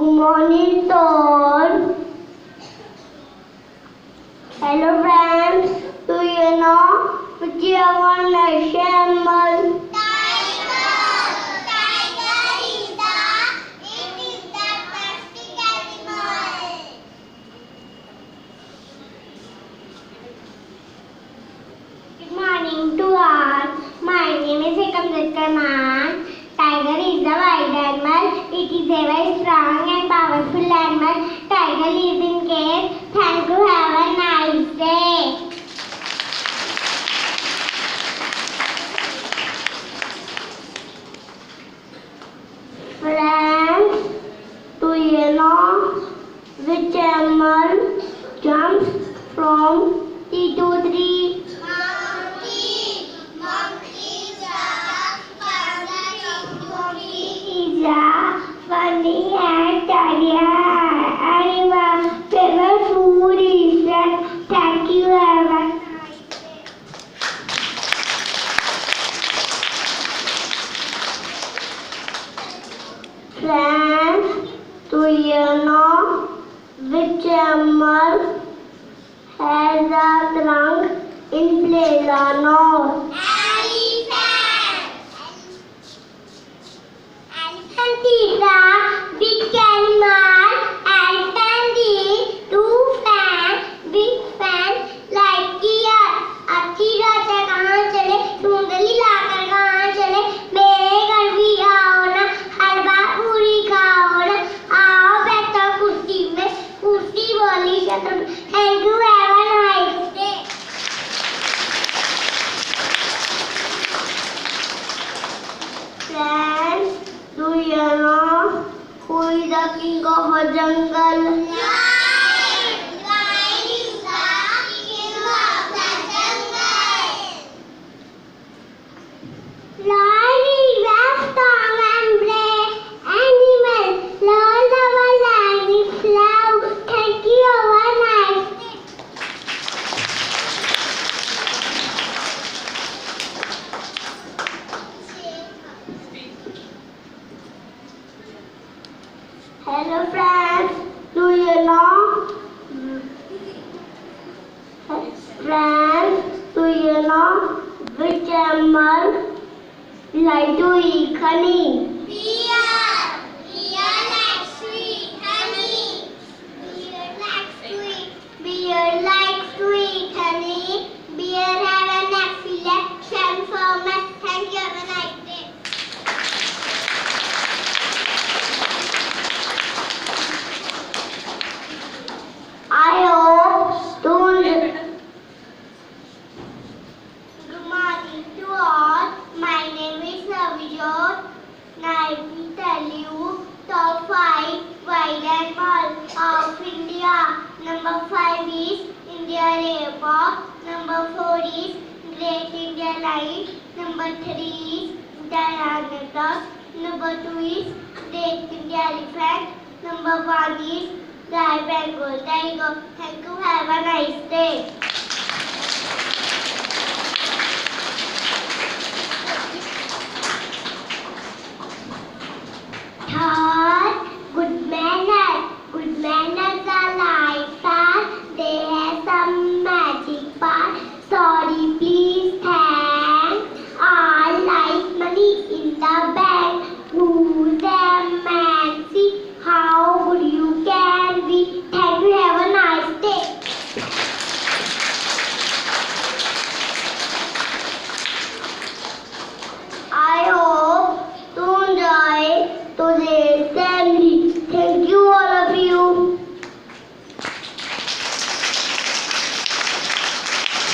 Good morning, sir. Hello, friends. Do you know which is our national animal? Good morning to all. My name is Ekam. Tiger is the wild animal. It is a very strong and powerful animal. Tiger lives in caves. Thank you. Have a nice day. Friends, do you know which animal jumps from tree to tree? Funny and tidy animal. Favorite food is that. Thank you. Have a nice day. Friends, do you know which animal has a trunk in place or not? Elephant is a big animal. Elephant is two fan, big fan like ear. अच्छी रात है कहाँ चले, सुंदरी लाकर कहाँ चले, मेरे घर भी आओ ना, हलवा पूरी खाओ ना, आओ बैठो कुर्सी में, कुर्सी बोली शत्रु। Thank you. Have a nice day. Friends, do you know who is the king of a jungle? Lion is the king of the jungle. Lion is a strong and brave animal. Lord of a lion is loud. Thank you. Have a nice day. Hello, friends. Do you know? Friends, do you know which animal like to eat honey? Bear. Bear likes to eat honey. Bear likes to eat honey. Bear have an excellent performance. Thank you. Have a nice day. I hope to. Good morning to all. My name is Navijot. I will tell you top 5 wild animals of India. Number 5 is Indian leopard. Number 4 is Great Indian Lion. Number 3 is Tyrannosaurus. Number 2 is Great Indian Elephant. Number 1 is the Bengal tiger. Thank you. Have a nice day.